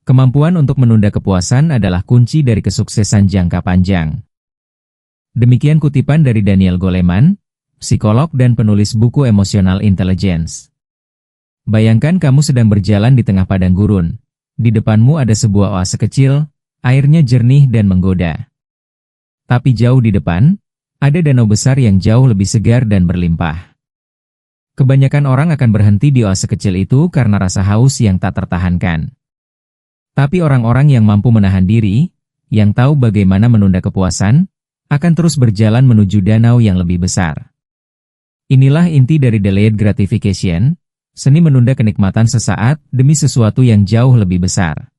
Kemampuan untuk menunda kepuasan adalah kunci dari kesuksesan jangka panjang. Demikian kutipan dari Daniel Goleman, psikolog dan penulis buku Emotional Intelligence. Bayangkan kamu sedang berjalan di tengah padang gurun. Di depanmu ada sebuah oase kecil, airnya jernih dan menggoda. Tapi jauh di depan, ada danau besar yang jauh lebih segar dan berlimpah. Kebanyakan orang akan berhenti di oase kecil itu karena rasa haus yang tak tertahankan. Tapi orang-orang yang mampu menahan diri, yang tahu bagaimana menunda kepuasan, akan terus berjalan menuju danau yang lebih besar. Inilah inti dari delayed gratification, seni menunda kenikmatan sesaat demi sesuatu yang jauh lebih besar.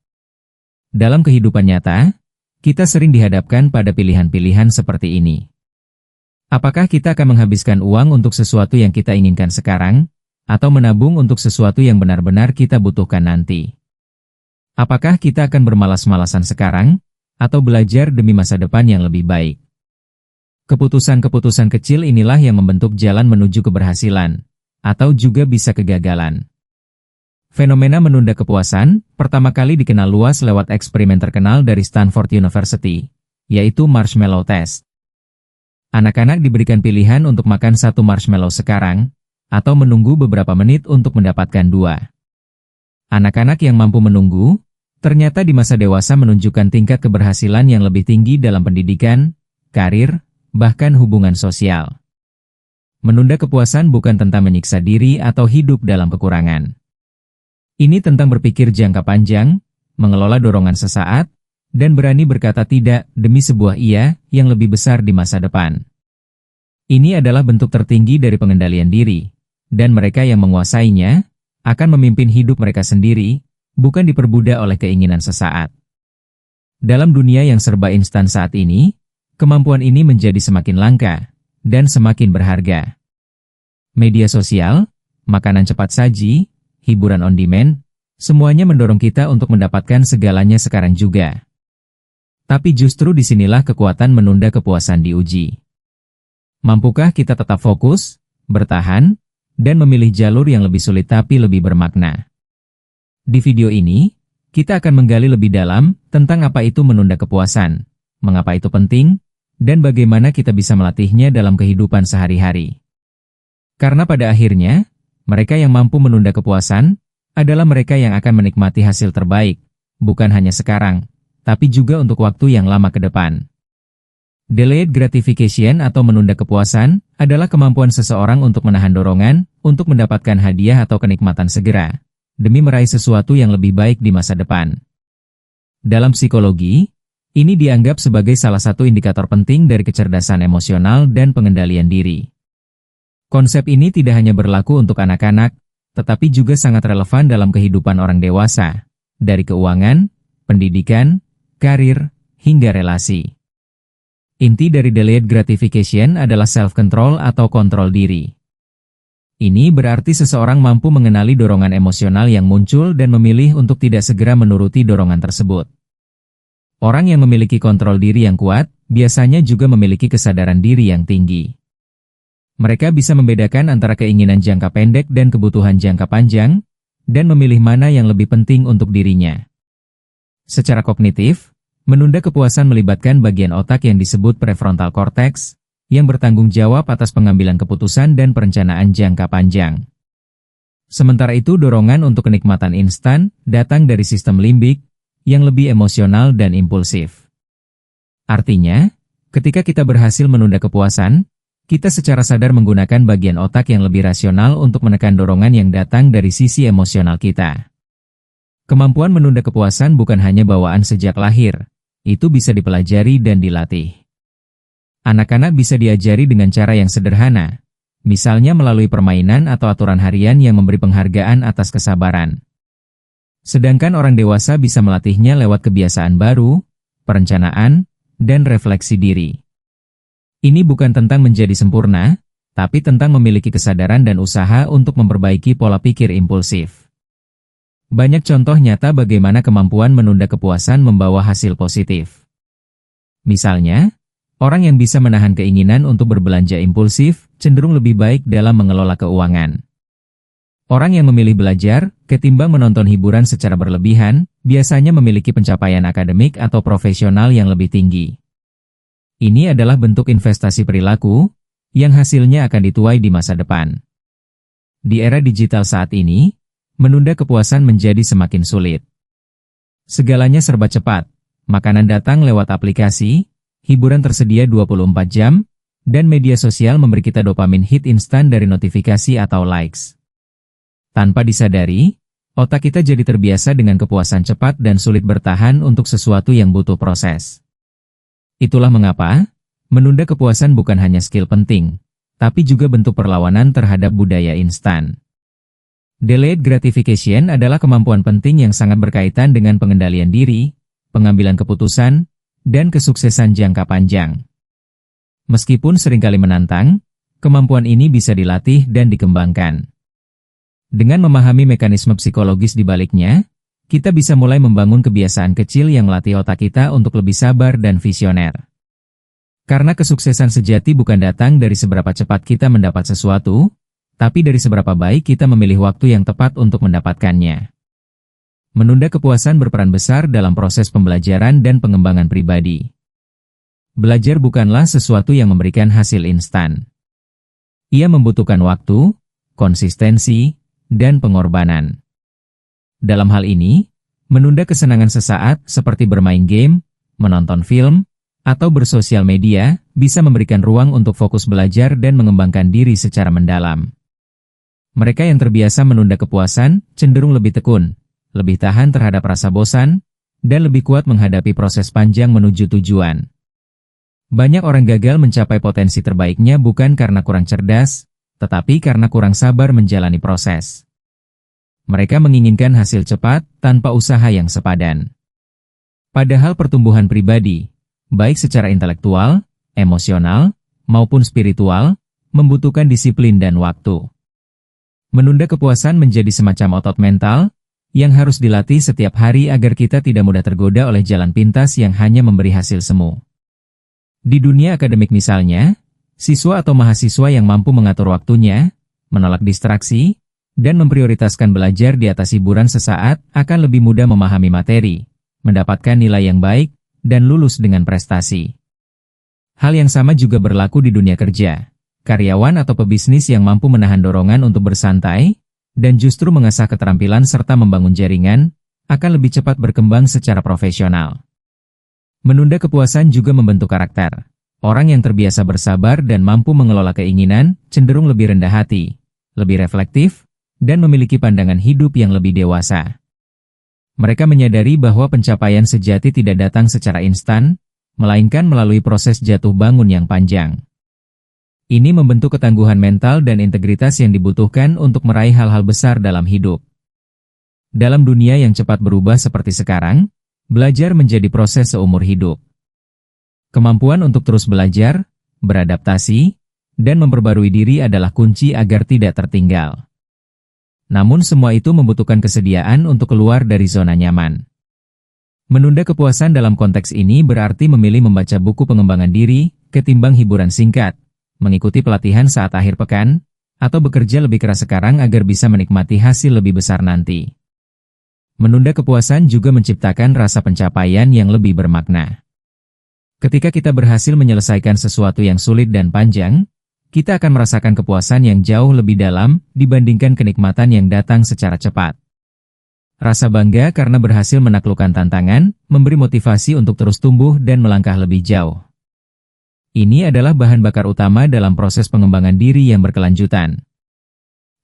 Dalam kehidupan nyata, kita sering dihadapkan pada pilihan-pilihan seperti ini. Apakah kita akan menghabiskan uang untuk sesuatu yang kita inginkan sekarang, atau menabung untuk sesuatu yang benar-benar kita butuhkan nanti? Apakah kita akan bermalas-malasan sekarang, atau belajar demi masa depan yang lebih baik? Keputusan-keputusan kecil inilah yang membentuk jalan menuju keberhasilan, atau juga bisa kegagalan. Fenomena menunda kepuasan pertama kali dikenal luas lewat eksperimen terkenal dari Stanford University, yaitu marshmallow test. Anak-anak diberikan pilihan untuk makan satu marshmallow sekarang, atau menunggu beberapa menit untuk mendapatkan 2. Anak-anak yang mampu menunggu, ternyata di masa dewasa menunjukkan tingkat keberhasilan yang lebih tinggi dalam pendidikan, karir, bahkan hubungan sosial. Menunda kepuasan bukan tentang menyiksa diri atau hidup dalam kekurangan. Ini tentang berpikir jangka panjang, mengelola dorongan sesaat, dan berani berkata tidak demi sebuah iya yang lebih besar di masa depan. Ini adalah bentuk tertinggi dari pengendalian diri, dan mereka yang menguasainya akan memimpin hidup mereka sendiri, bukan diperbudak oleh keinginan sesaat. Dalam dunia yang serba instan saat ini, kemampuan ini menjadi semakin langka dan semakin berharga. Media sosial, makanan cepat saji, hiburan on demand, semuanya mendorong kita untuk mendapatkan segalanya sekarang juga. Tapi justru disinilah kekuatan menunda kepuasan diuji. Mampukah kita tetap fokus, bertahan, dan memilih jalur yang lebih sulit tapi lebih bermakna? Di video ini, kita akan menggali lebih dalam tentang apa itu menunda kepuasan, mengapa itu penting, dan bagaimana kita bisa melatihnya dalam kehidupan sehari-hari. Karena pada akhirnya, mereka yang mampu menunda kepuasan adalah mereka yang akan menikmati hasil terbaik, bukan hanya sekarang, tapi juga untuk waktu yang lama ke depan. Delayed gratification atau menunda kepuasan adalah kemampuan seseorang untuk menahan dorongan untuk mendapatkan hadiah atau kenikmatan segera, demi meraih sesuatu yang lebih baik di masa depan. Dalam psikologi, ini dianggap sebagai salah satu indikator penting dari kecerdasan emosional dan pengendalian diri. Konsep ini tidak hanya berlaku untuk anak-anak, tetapi juga sangat relevan dalam kehidupan orang dewasa, dari keuangan, pendidikan, karir, hingga relasi. Inti dari delayed gratification adalah self-control atau kontrol diri. Ini berarti seseorang mampu mengenali dorongan emosional yang muncul dan memilih untuk tidak segera menuruti dorongan tersebut. Orang yang memiliki kontrol diri yang kuat, biasanya juga memiliki kesadaran diri yang tinggi. Mereka bisa membedakan antara keinginan jangka pendek dan kebutuhan jangka panjang, dan memilih mana yang lebih penting untuk dirinya. Secara kognitif, menunda kepuasan melibatkan bagian otak yang disebut prefrontal cortex, yang bertanggung jawab atas pengambilan keputusan dan perencanaan jangka panjang. Sementara itu dorongan untuk kenikmatan instan datang dari sistem limbik, yang lebih emosional dan impulsif. Artinya, ketika kita berhasil menunda kepuasan, kita secara sadar menggunakan bagian otak yang lebih rasional untuk menekan dorongan yang datang dari sisi emosional kita. Kemampuan menunda kepuasan bukan hanya bawaan sejak lahir, itu bisa dipelajari dan dilatih. Anak-anak bisa diajari dengan cara yang sederhana, misalnya melalui permainan atau aturan harian yang memberi penghargaan atas kesabaran. Sedangkan orang dewasa bisa melatihnya lewat kebiasaan baru, perencanaan, dan refleksi diri. Ini bukan tentang menjadi sempurna, tapi tentang memiliki kesadaran dan usaha untuk memperbaiki pola pikir impulsif. Banyak contoh nyata bagaimana kemampuan menunda kepuasan membawa hasil positif. Misalnya, orang yang bisa menahan keinginan untuk berbelanja impulsif cenderung lebih baik dalam mengelola keuangan. Orang yang memilih belajar ketimbang menonton hiburan secara berlebihan biasanya memiliki pencapaian akademik atau profesional yang lebih tinggi. Ini adalah bentuk investasi perilaku, yang hasilnya akan dituai di masa depan. Di era digital saat ini, menunda kepuasan menjadi semakin sulit. Segalanya serba cepat, makanan datang lewat aplikasi, hiburan tersedia 24 jam, dan media sosial memberi kita dopamin hit instan dari notifikasi atau likes. Tanpa disadari, otak kita jadi terbiasa dengan kepuasan cepat dan sulit bertahan untuk sesuatu yang butuh proses. Itulah mengapa, menunda kepuasan bukan hanya skill penting, tapi juga bentuk perlawanan terhadap budaya instan. Delayed gratification adalah kemampuan penting yang sangat berkaitan dengan pengendalian diri, pengambilan keputusan, dan kesuksesan jangka panjang. Meskipun seringkali menantang, kemampuan ini bisa dilatih dan dikembangkan. Dengan memahami mekanisme psikologis di baliknya, kita bisa mulai membangun kebiasaan kecil yang melatih otak kita untuk lebih sabar dan visioner. Karena kesuksesan sejati bukan datang dari seberapa cepat kita mendapat sesuatu, tapi dari seberapa baik kita memilih waktu yang tepat untuk mendapatkannya. Menunda kepuasan berperan besar dalam proses pembelajaran dan pengembangan pribadi. Belajar bukanlah sesuatu yang memberikan hasil instan. Ia membutuhkan waktu, konsistensi, dan pengorbanan. Dalam hal ini, menunda kesenangan sesaat seperti bermain game, menonton film, atau bersosial media bisa memberikan ruang untuk fokus belajar dan mengembangkan diri secara mendalam. Mereka yang terbiasa menunda kepuasan cenderung lebih tekun, lebih tahan terhadap rasa bosan, dan lebih kuat menghadapi proses panjang menuju tujuan. Banyak orang gagal mencapai potensi terbaiknya bukan karena kurang cerdas, tetapi karena kurang sabar menjalani proses. Mereka menginginkan hasil cepat tanpa usaha yang sepadan. Padahal pertumbuhan pribadi, baik secara intelektual, emosional, maupun spiritual, membutuhkan disiplin dan waktu. Menunda kepuasan menjadi semacam otot mental, yang harus dilatih setiap hari agar kita tidak mudah tergoda oleh jalan pintas yang hanya memberi hasil semu. Di dunia akademik misalnya, siswa atau mahasiswa yang mampu mengatur waktunya, menolak distraksi, dan memprioritaskan belajar di atas hiburan sesaat akan lebih mudah memahami materi, mendapatkan nilai yang baik, dan lulus dengan prestasi. Hal yang sama juga berlaku di dunia kerja. Karyawan atau pebisnis yang mampu menahan dorongan untuk bersantai, dan justru mengasah keterampilan serta membangun jaringan, akan lebih cepat berkembang secara profesional. Menunda kepuasan juga membentuk karakter. Orang yang terbiasa bersabar dan mampu mengelola keinginan, cenderung lebih rendah hati, lebih reflektif, dan memiliki pandangan hidup yang lebih dewasa. Mereka menyadari bahwa pencapaian sejati tidak datang secara instan, melainkan melalui proses jatuh bangun yang panjang. Ini membentuk ketangguhan mental dan integritas yang dibutuhkan untuk meraih hal-hal besar dalam hidup. Dalam dunia yang cepat berubah seperti sekarang, belajar menjadi proses seumur hidup. Kemampuan untuk terus belajar, beradaptasi, dan memperbarui diri adalah kunci agar tidak tertinggal. Namun semua itu membutuhkan kesediaan untuk keluar dari zona nyaman. Menunda kepuasan dalam konteks ini berarti memilih membaca buku pengembangan diri, ketimbang hiburan singkat, mengikuti pelatihan saat akhir pekan, atau bekerja lebih keras sekarang agar bisa menikmati hasil lebih besar nanti. Menunda kepuasan juga menciptakan rasa pencapaian yang lebih bermakna. Ketika kita berhasil menyelesaikan sesuatu yang sulit dan panjang, kita akan merasakan kepuasan yang jauh lebih dalam dibandingkan kenikmatan yang datang secara cepat. Rasa bangga karena berhasil menaklukkan tantangan, memberi motivasi untuk terus tumbuh dan melangkah lebih jauh. Ini adalah bahan bakar utama dalam proses pengembangan diri yang berkelanjutan.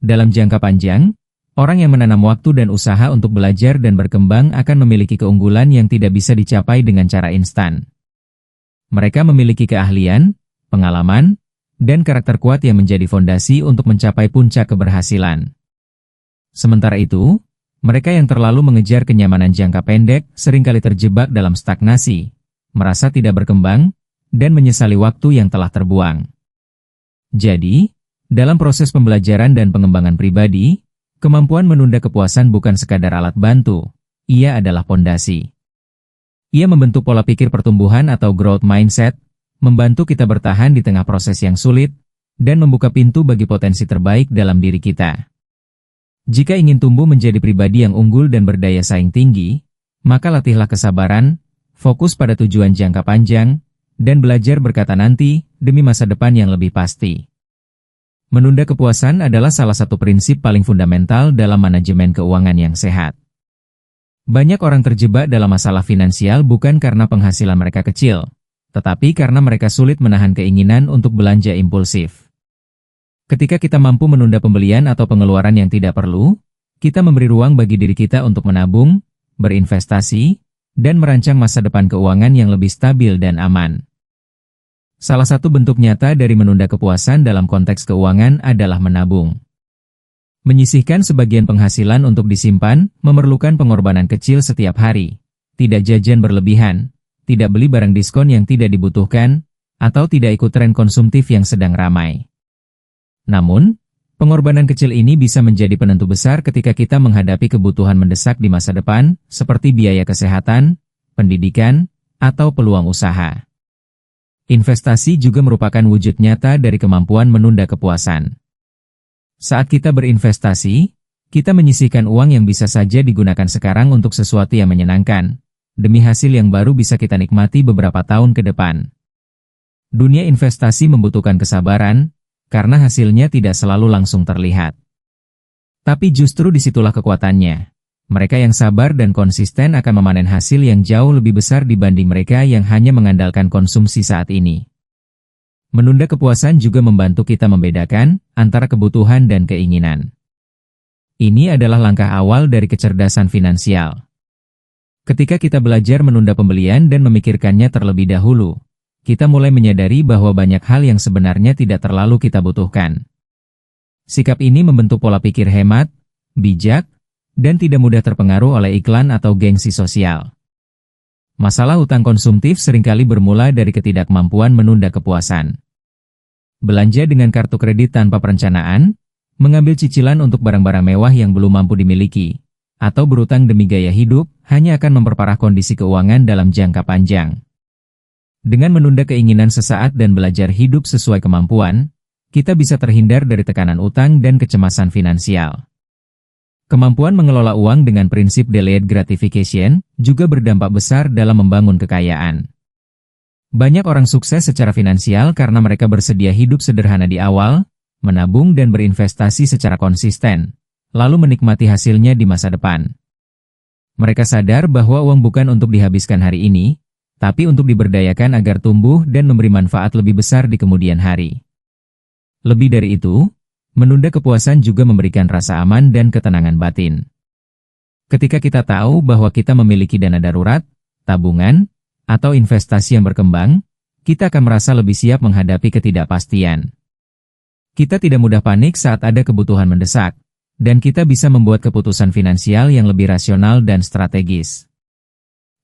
Dalam jangka panjang, orang yang menanam waktu dan usaha untuk belajar dan berkembang akan memiliki keunggulan yang tidak bisa dicapai dengan cara instan. Mereka memiliki keahlian, pengalaman, dan karakter kuat yang menjadi fondasi untuk mencapai puncak keberhasilan. Sementara itu, mereka yang terlalu mengejar kenyamanan jangka pendek seringkali terjebak dalam stagnasi, merasa tidak berkembang, dan menyesali waktu yang telah terbuang. Jadi, dalam proses pembelajaran dan pengembangan pribadi, kemampuan menunda kepuasan bukan sekadar alat bantu, ia adalah fondasi. Ia membentuk pola pikir pertumbuhan atau growth mindset, membantu kita bertahan di tengah proses yang sulit, dan membuka pintu bagi potensi terbaik dalam diri kita. Jika ingin tumbuh menjadi pribadi yang unggul dan berdaya saing tinggi, maka latihlah kesabaran, fokus pada tujuan jangka panjang, dan belajar berkata nanti demi masa depan yang lebih pasti. Menunda kepuasan adalah salah satu prinsip paling fundamental dalam manajemen keuangan yang sehat. Banyak orang terjebak dalam masalah finansial bukan karena penghasilan mereka kecil, tetapi karena mereka sulit menahan keinginan untuk belanja impulsif. Ketika kita mampu menunda pembelian atau pengeluaran yang tidak perlu, kita memberi ruang bagi diri kita untuk menabung, berinvestasi, dan merancang masa depan keuangan yang lebih stabil dan aman. Salah satu bentuk nyata dari menunda kepuasan dalam konteks keuangan adalah menabung. Menyisihkan sebagian penghasilan untuk disimpan memerlukan pengorbanan kecil setiap hari, tidak jajan berlebihan, tidak beli barang diskon yang tidak dibutuhkan, atau tidak ikut tren konsumtif yang sedang ramai. Namun, pengorbanan kecil ini bisa menjadi penentu besar ketika kita menghadapi kebutuhan mendesak di masa depan, seperti biaya kesehatan, pendidikan, atau peluang usaha. Investasi juga merupakan wujud nyata dari kemampuan menunda kepuasan. Saat kita berinvestasi, kita menyisihkan uang yang bisa saja digunakan sekarang untuk sesuatu yang menyenangkan, demi hasil yang baru bisa kita nikmati beberapa tahun ke depan. Dunia investasi membutuhkan kesabaran, karena hasilnya tidak selalu langsung terlihat. Tapi justru disitulah kekuatannya. Mereka yang sabar dan konsisten akan memanen hasil yang jauh lebih besar dibanding mereka yang hanya mengandalkan konsumsi saat ini. Menunda kepuasan juga membantu kita membedakan antara kebutuhan dan keinginan. Ini adalah langkah awal dari kecerdasan finansial. Ketika kita belajar menunda pembelian dan memikirkannya terlebih dahulu, kita mulai menyadari bahwa banyak hal yang sebenarnya tidak terlalu kita butuhkan. Sikap ini membentuk pola pikir hemat, bijak, dan tidak mudah terpengaruh oleh iklan atau gengsi sosial. Masalah hutang konsumtif seringkali bermula dari ketidakmampuan menunda kepuasan. Belanja dengan kartu kredit tanpa perencanaan, mengambil cicilan untuk barang-barang mewah yang belum mampu dimiliki, atau berutang demi gaya hidup, hanya akan memperparah kondisi keuangan dalam jangka panjang. Dengan menunda keinginan sesaat dan belajar hidup sesuai kemampuan, kita bisa terhindar dari tekanan utang dan kecemasan finansial. Kemampuan mengelola uang dengan prinsip delayed gratification juga berdampak besar dalam membangun kekayaan. Banyak orang sukses secara finansial karena mereka bersedia hidup sederhana di awal, menabung dan berinvestasi secara konsisten, lalu menikmati hasilnya di masa depan. Mereka sadar bahwa uang bukan untuk dihabiskan hari ini, tapi untuk diberdayakan agar tumbuh dan memberi manfaat lebih besar di kemudian hari. Lebih dari itu, menunda kepuasan juga memberikan rasa aman dan ketenangan batin. Ketika kita tahu bahwa kita memiliki dana darurat, tabungan, atau investasi yang berkembang, kita akan merasa lebih siap menghadapi ketidakpastian. Kita tidak mudah panik saat ada kebutuhan mendesak, dan kita bisa membuat keputusan finansial yang lebih rasional dan strategis.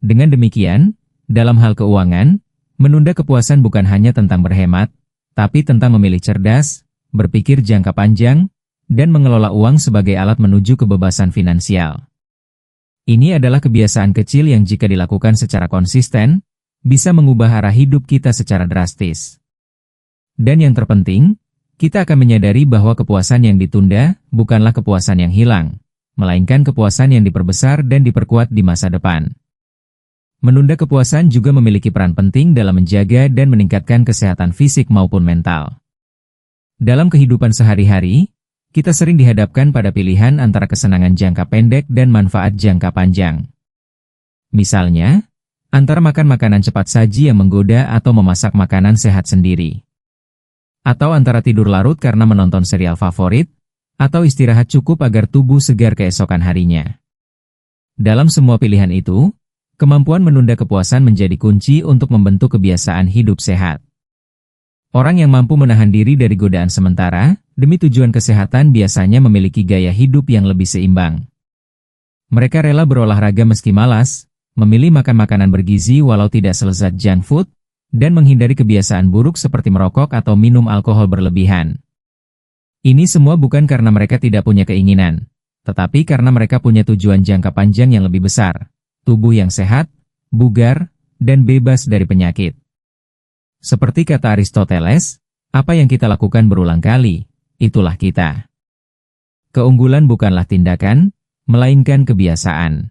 Dengan demikian, dalam hal keuangan, menunda kepuasan bukan hanya tentang berhemat, tapi tentang memilih cerdas, berpikir jangka panjang, dan mengelola uang sebagai alat menuju kebebasan finansial. Ini adalah kebiasaan kecil yang jika dilakukan secara konsisten, bisa mengubah arah hidup kita secara drastis. Dan yang terpenting, kita akan menyadari bahwa kepuasan yang ditunda bukanlah kepuasan yang hilang, melainkan kepuasan yang diperbesar dan diperkuat di masa depan. Menunda kepuasan juga memiliki peran penting dalam menjaga dan meningkatkan kesehatan fisik maupun mental. Dalam kehidupan sehari-hari, kita sering dihadapkan pada pilihan antara kesenangan jangka pendek dan manfaat jangka panjang. Misalnya, antara makan makanan cepat saji yang menggoda atau memasak makanan sehat sendiri. Atau antara tidur larut karena menonton serial favorit, atau istirahat cukup agar tubuh segar keesokan harinya. Dalam semua pilihan itu, kemampuan menunda kepuasan menjadi kunci untuk membentuk kebiasaan hidup sehat. Orang yang mampu menahan diri dari godaan sementara, demi tujuan kesehatan biasanya memiliki gaya hidup yang lebih seimbang. Mereka rela berolahraga meski malas, memilih makan makanan bergizi walau tidak selezat junk food, dan menghindari kebiasaan buruk seperti merokok atau minum alkohol berlebihan. Ini semua bukan karena mereka tidak punya keinginan, tetapi karena mereka punya tujuan jangka panjang yang lebih besar, tubuh yang sehat, bugar, dan bebas dari penyakit. Seperti kata Aristoteles, apa yang kita lakukan berulang kali, itulah kita. Keunggulan bukanlah tindakan, melainkan kebiasaan.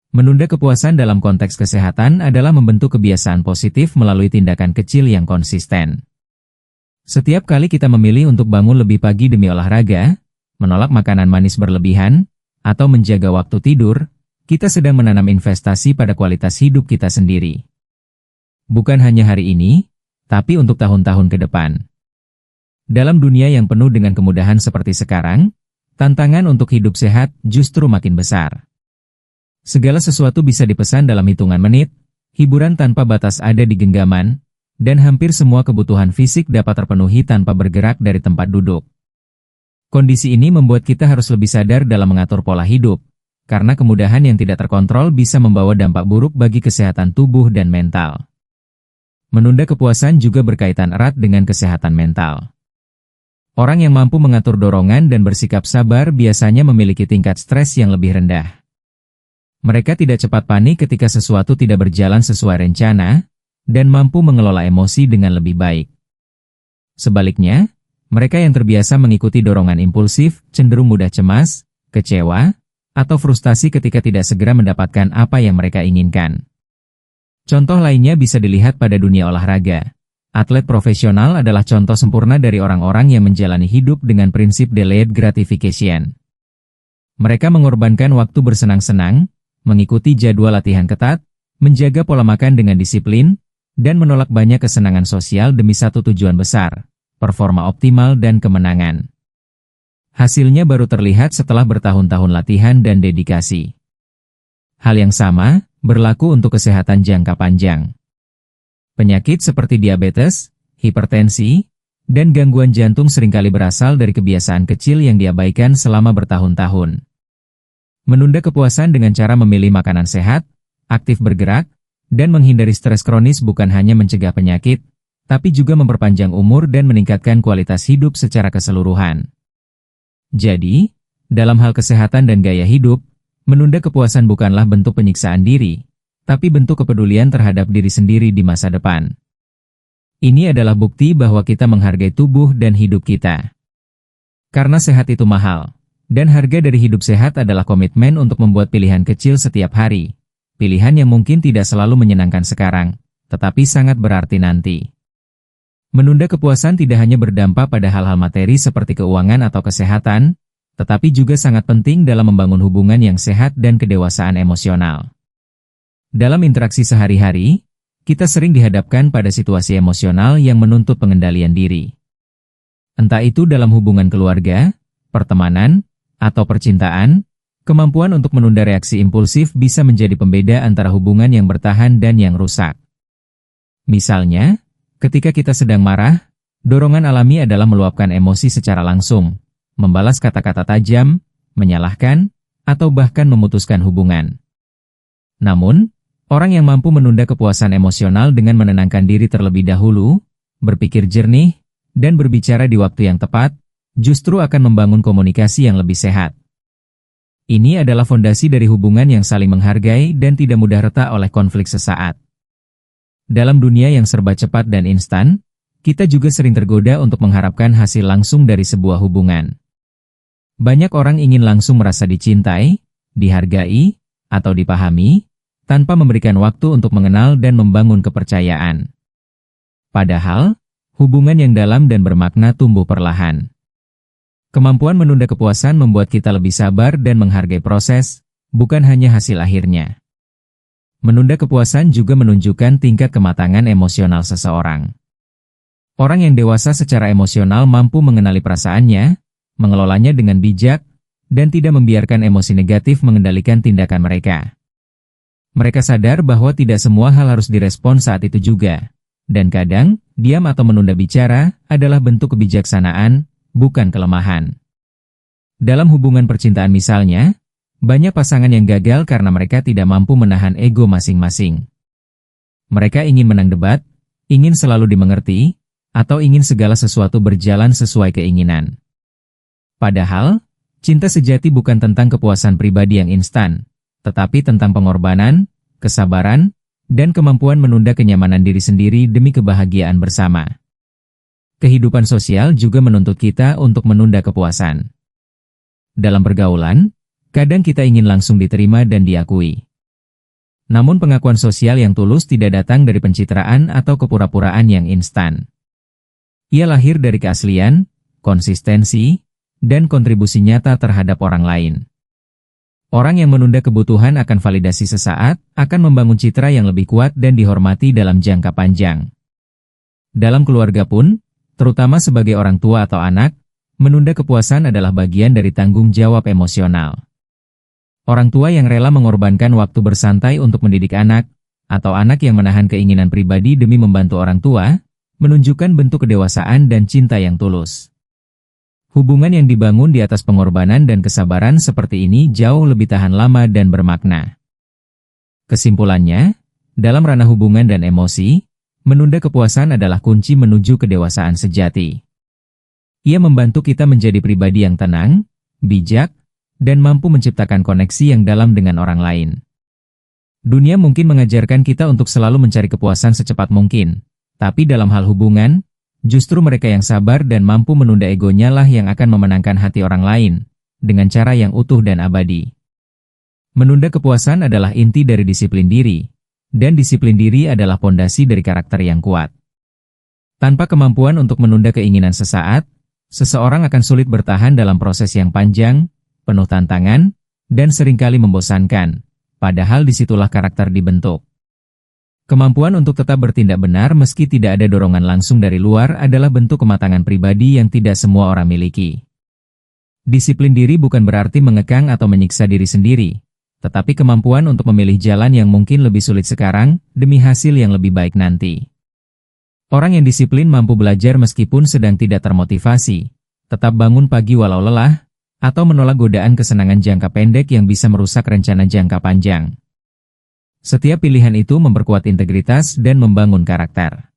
Menunda kepuasan dalam konteks kesehatan adalah membentuk kebiasaan positif melalui tindakan kecil yang konsisten. Setiap kali kita memilih untuk bangun lebih pagi demi olahraga, menolak makanan manis berlebihan, atau menjaga waktu tidur, kita sedang menanam investasi pada kualitas hidup kita sendiri. Bukan hanya hari ini, tapi untuk tahun-tahun ke depan. Dalam dunia yang penuh dengan kemudahan seperti sekarang, tantangan untuk hidup sehat justru makin besar. Segala sesuatu bisa dipesan dalam hitungan menit, hiburan tanpa batas ada di genggaman, dan hampir semua kebutuhan fisik dapat terpenuhi tanpa bergerak dari tempat duduk. Kondisi ini membuat kita harus lebih sadar dalam mengatur pola hidup, karena kemudahan yang tidak terkontrol bisa membawa dampak buruk bagi kesehatan tubuh dan mental. Menunda kepuasan juga berkaitan erat dengan kesehatan mental. Orang yang mampu mengatur dorongan dan bersikap sabar biasanya memiliki tingkat stres yang lebih rendah. Mereka tidak cepat panik ketika sesuatu tidak berjalan sesuai rencana, dan mampu mengelola emosi dengan lebih baik. Sebaliknya, mereka yang terbiasa mengikuti dorongan impulsif cenderung mudah cemas, kecewa, atau frustasi ketika tidak segera mendapatkan apa yang mereka inginkan. Contoh lainnya bisa dilihat pada dunia olahraga. Atlet profesional adalah contoh sempurna dari orang-orang yang menjalani hidup dengan prinsip delayed gratification. Mereka mengorbankan waktu bersenang-senang, mengikuti jadwal latihan ketat, menjaga pola makan dengan disiplin, dan menolak banyak kesenangan sosial demi satu tujuan besar, performa optimal dan kemenangan. Hasilnya baru terlihat setelah bertahun-tahun latihan dan dedikasi. Hal yang sama berlaku untuk kesehatan jangka panjang. Penyakit seperti diabetes, hipertensi, dan gangguan jantung seringkali berasal dari kebiasaan kecil yang diabaikan selama bertahun-tahun. Menunda kepuasan dengan cara memilih makanan sehat, aktif bergerak, dan menghindari stres kronis bukan hanya mencegah penyakit, tapi juga memperpanjang umur dan meningkatkan kualitas hidup secara keseluruhan. Jadi, dalam hal kesehatan dan gaya hidup, menunda kepuasan bukanlah bentuk penyiksaan diri, tapi bentuk kepedulian terhadap diri sendiri di masa depan. Ini adalah bukti bahwa kita menghargai tubuh dan hidup kita. Karena sehat itu mahal. Dan harga dari hidup sehat adalah komitmen untuk membuat pilihan kecil setiap hari. Pilihan yang mungkin tidak selalu menyenangkan sekarang, tetapi sangat berarti nanti. Menunda kepuasan tidak hanya berdampak pada hal-hal materi seperti keuangan atau kesehatan, tetapi juga sangat penting dalam membangun hubungan yang sehat dan kedewasaan emosional. Dalam interaksi sehari-hari, kita sering dihadapkan pada situasi emosional yang menuntut pengendalian diri. Entah itu dalam hubungan keluarga, pertemanan, atau percintaan, kemampuan untuk menunda reaksi impulsif bisa menjadi pembeda antara hubungan yang bertahan dan yang rusak. Misalnya, ketika kita sedang marah, dorongan alami adalah meluapkan emosi secara langsung, membalas kata-kata tajam, menyalahkan, atau bahkan memutuskan hubungan. Namun, orang yang mampu menunda kepuasan emosional dengan menenangkan diri terlebih dahulu, berpikir jernih, dan berbicara di waktu yang tepat, justru akan membangun komunikasi yang lebih sehat. Ini adalah fondasi dari hubungan yang saling menghargai dan tidak mudah retak oleh konflik sesaat. Dalam dunia yang serba cepat dan instan, kita juga sering tergoda untuk mengharapkan hasil langsung dari sebuah hubungan. Banyak orang ingin langsung merasa dicintai, dihargai, atau dipahami, tanpa memberikan waktu untuk mengenal dan membangun kepercayaan. Padahal, hubungan yang dalam dan bermakna tumbuh perlahan. Kemampuan menunda kepuasan membuat kita lebih sabar dan menghargai proses, bukan hanya hasil akhirnya. Menunda kepuasan juga menunjukkan tingkat kematangan emosional seseorang. Orang yang dewasa secara emosional mampu mengenali perasaannya, mengelolanya dengan bijak, dan tidak membiarkan emosi negatif mengendalikan tindakan mereka. Mereka sadar bahwa tidak semua hal harus direspon saat itu juga, dan kadang, diam atau menunda bicara adalah bentuk kebijaksanaan, bukan kelemahan. Dalam hubungan percintaan misalnya, banyak pasangan yang gagal karena mereka tidak mampu menahan ego masing-masing. Mereka ingin menang debat, ingin selalu dimengerti, atau ingin segala sesuatu berjalan sesuai keinginan. Padahal, cinta sejati bukan tentang kepuasan pribadi yang instan, tetapi tentang pengorbanan, kesabaran, dan kemampuan menunda kenyamanan diri sendiri demi kebahagiaan bersama. Kehidupan sosial juga menuntut kita untuk menunda kepuasan. Dalam pergaulan, kadang kita ingin langsung diterima dan diakui. Namun pengakuan sosial yang tulus tidak datang dari pencitraan atau kepura-puraan yang instan. Ia lahir dari keaslian, konsistensi, dan kontribusi nyata terhadap orang lain. Orang yang menunda kebutuhan akan validasi sesaat, akan membangun citra yang lebih kuat dan dihormati dalam jangka panjang. Dalam keluarga pun, terutama sebagai orang tua atau anak, menunda kepuasan adalah bagian dari tanggung jawab emosional. Orang tua yang rela mengorbankan waktu bersantai untuk mendidik anak, atau anak yang menahan keinginan pribadi demi membantu orang tua, menunjukkan bentuk kedewasaan dan cinta yang tulus. Hubungan yang dibangun di atas pengorbanan dan kesabaran seperti ini jauh lebih tahan lama dan bermakna. Kesimpulannya, dalam ranah hubungan dan emosi, menunda kepuasan adalah kunci menuju kedewasaan sejati. Ia membantu kita menjadi pribadi yang tenang, bijak, dan mampu menciptakan koneksi yang dalam dengan orang lain. Dunia mungkin mengajarkan kita untuk selalu mencari kepuasan secepat mungkin, tapi dalam hal hubungan, justru mereka yang sabar dan mampu menunda egonya lah yang akan memenangkan hati orang lain, dengan cara yang utuh dan abadi. Menunda kepuasan adalah inti dari disiplin diri, dan disiplin diri adalah pondasi dari karakter yang kuat. Tanpa kemampuan untuk menunda keinginan sesaat, seseorang akan sulit bertahan dalam proses yang panjang, penuh tantangan, dan seringkali membosankan, padahal disitulah karakter dibentuk. Kemampuan untuk tetap bertindak benar meski tidak ada dorongan langsung dari luar adalah bentuk kematangan pribadi yang tidak semua orang miliki. Disiplin diri bukan berarti mengekang atau menyiksa diri sendiri, tetapi kemampuan untuk memilih jalan yang mungkin lebih sulit sekarang, demi hasil yang lebih baik nanti. Orang yang disiplin mampu belajar meskipun sedang tidak termotivasi, tetap bangun pagi walau lelah, atau menolak godaan kesenangan jangka pendek yang bisa merusak rencana jangka panjang. Setiap pilihan itu memperkuat integritas dan membangun karakter.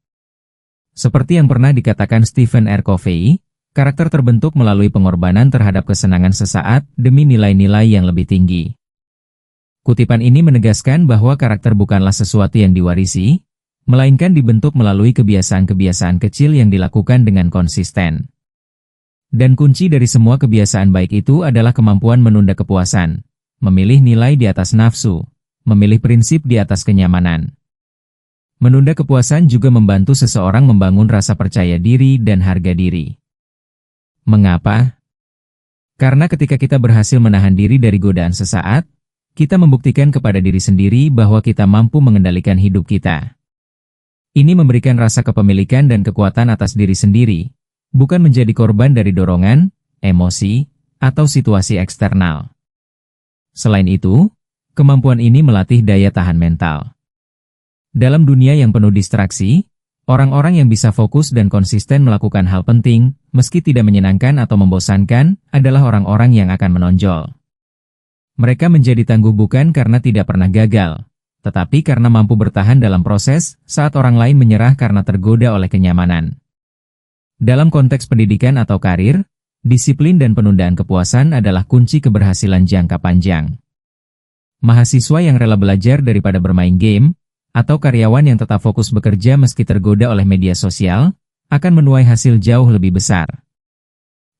Seperti yang pernah dikatakan Stephen R. Covey, karakter terbentuk melalui pengorbanan terhadap kesenangan sesaat demi nilai-nilai yang lebih tinggi. Kutipan ini menegaskan bahwa karakter bukanlah sesuatu yang diwarisi, melainkan dibentuk melalui kebiasaan-kebiasaan kecil yang dilakukan dengan konsisten. Dan kunci dari semua kebiasaan baik itu adalah kemampuan menunda kepuasan, memilih nilai di atas nafsu, memilih prinsip di atas kenyamanan. Menunda kepuasan juga membantu seseorang membangun rasa percaya diri dan harga diri. Mengapa? Karena ketika kita berhasil menahan diri dari godaan sesaat, kita membuktikan kepada diri sendiri bahwa kita mampu mengendalikan hidup kita. Ini memberikan rasa kepemilikan dan kekuatan atas diri sendiri, bukan menjadi korban dari dorongan, emosi, atau situasi eksternal. Selain itu, kemampuan ini melatih daya tahan mental. Dalam dunia yang penuh distraksi, orang-orang yang bisa fokus dan konsisten melakukan hal penting, meski tidak menyenangkan atau membosankan, adalah orang-orang yang akan menonjol. Mereka menjadi tangguh bukan karena tidak pernah gagal, tetapi karena mampu bertahan dalam proses saat orang lain menyerah karena tergoda oleh kenyamanan. Dalam konteks pendidikan atau karir, disiplin dan penundaan kepuasan adalah kunci keberhasilan jangka panjang. Mahasiswa yang rela belajar daripada bermain game, atau karyawan yang tetap fokus bekerja meski tergoda oleh media sosial, akan menuai hasil jauh lebih besar.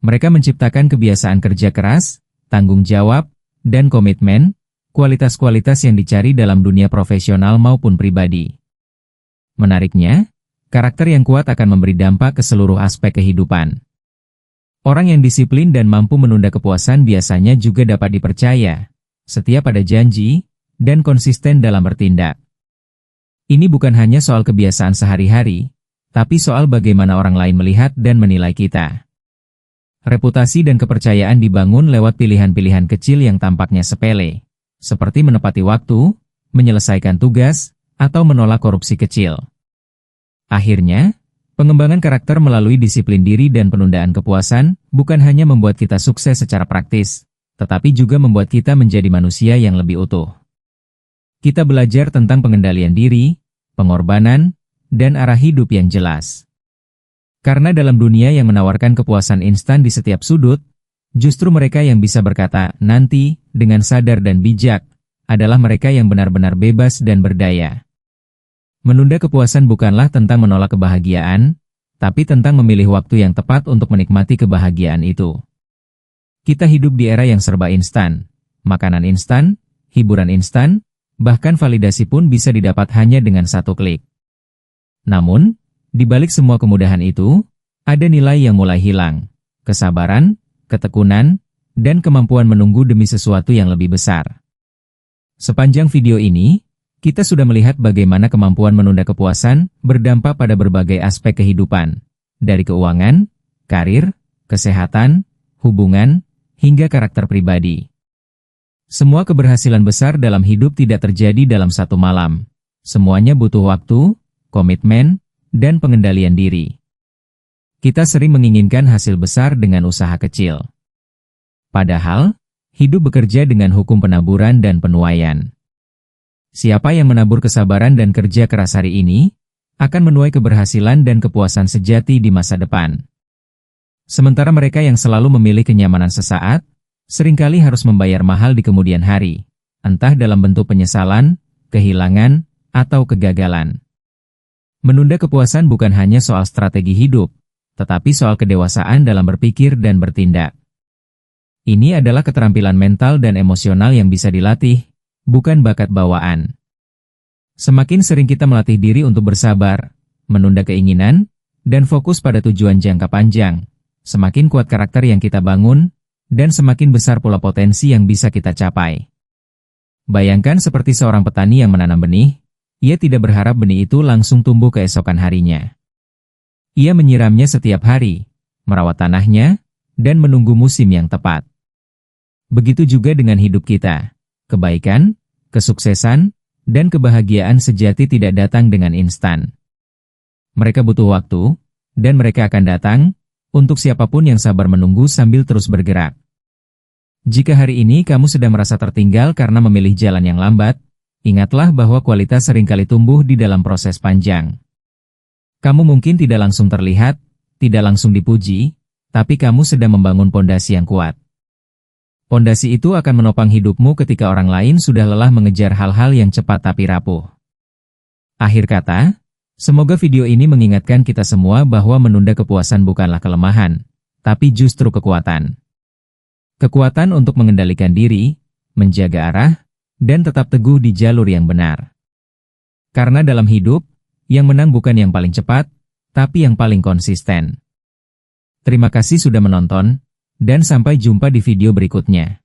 Mereka menciptakan kebiasaan kerja keras, tanggung jawab, dan komitmen, kualitas-kualitas yang dicari dalam dunia profesional maupun pribadi. Menariknya, karakter yang kuat akan memberi dampak ke seluruh aspek kehidupan. Orang yang disiplin dan mampu menunda kepuasan biasanya juga dapat dipercaya, setia pada janji, dan konsisten dalam bertindak. Ini bukan hanya soal kebiasaan sehari-hari, tapi soal bagaimana orang lain melihat dan menilai kita. Reputasi dan kepercayaan dibangun lewat pilihan-pilihan kecil yang tampaknya sepele, seperti menepati waktu, menyelesaikan tugas, atau menolak korupsi kecil. Akhirnya, pengembangan karakter melalui disiplin diri dan penundaan kepuasan bukan hanya membuat kita sukses secara praktis, tetapi juga membuat kita menjadi manusia yang lebih utuh. Kita belajar tentang pengendalian diri, pengorbanan, dan arah hidup yang jelas. Karena dalam dunia yang menawarkan kepuasan instan di setiap sudut, justru mereka yang bisa berkata "nanti" dengan sadar dan bijak adalah mereka yang benar-benar bebas dan berdaya. Menunda kepuasan bukanlah tentang menolak kebahagiaan, tapi tentang memilih waktu yang tepat untuk menikmati kebahagiaan itu. Kita hidup di era yang serba instan, makanan instan, hiburan instan, Bahkan validasi pun bisa didapat hanya dengan satu klik. Namun, di balik semua kemudahan itu, ada nilai yang mulai hilang. Kesabaran, ketekunan, dan kemampuan menunggu demi sesuatu yang lebih besar. Sepanjang video ini, kita sudah melihat bagaimana kemampuan menunda kepuasan berdampak pada berbagai aspek kehidupan, dari keuangan, karir, kesehatan, hubungan, hingga karakter pribadi. Semua keberhasilan besar dalam hidup tidak terjadi dalam satu malam. Semuanya butuh waktu, komitmen, dan pengendalian diri. Kita sering menginginkan hasil besar dengan usaha kecil. Padahal, hidup bekerja dengan hukum penaburan dan penuaian. Siapa yang menabur kesabaran dan kerja keras hari ini, akan menuai keberhasilan dan kepuasan sejati di masa depan. Sementara mereka yang selalu memilih kenyamanan sesaat, seringkali harus membayar mahal di kemudian hari, entah dalam bentuk penyesalan, kehilangan, atau kegagalan. Menunda kepuasan bukan hanya soal strategi hidup, tetapi soal kedewasaan dalam berpikir dan bertindak. Ini adalah keterampilan mental dan emosional yang bisa dilatih, bukan bakat bawaan. Semakin sering kita melatih diri untuk bersabar, menunda keinginan, dan fokus pada tujuan jangka panjang, semakin kuat karakter yang kita bangun, dan semakin besar pula potensi yang bisa kita capai. Bayangkan seperti seorang petani yang menanam benih, ia tidak berharap benih itu langsung tumbuh keesokan harinya. Ia menyiramnya setiap hari, merawat tanahnya, dan menunggu musim yang tepat. Begitu juga dengan hidup kita. Kebaikan, kesuksesan, dan kebahagiaan sejati tidak datang dengan instan. Mereka butuh waktu, dan mereka akan datang untuk siapapun yang sabar menunggu sambil terus bergerak. Jika hari ini kamu sedang merasa tertinggal karena memilih jalan yang lambat, ingatlah bahwa kualitas seringkali tumbuh di dalam proses panjang. Kamu mungkin tidak langsung terlihat, tidak langsung dipuji, tapi kamu sedang membangun pondasi yang kuat. Pondasi itu akan menopang hidupmu ketika orang lain sudah lelah mengejar hal-hal yang cepat tapi rapuh. Akhir kata, semoga video ini mengingatkan kita semua bahwa menunda kepuasan bukanlah kelemahan, tapi justru kekuatan. Kekuatan untuk mengendalikan diri, menjaga arah, dan tetap teguh di jalur yang benar. Karena dalam hidup, yang menang bukan yang paling cepat, tapi yang paling konsisten. Terima kasih sudah menonton, dan sampai jumpa di video berikutnya.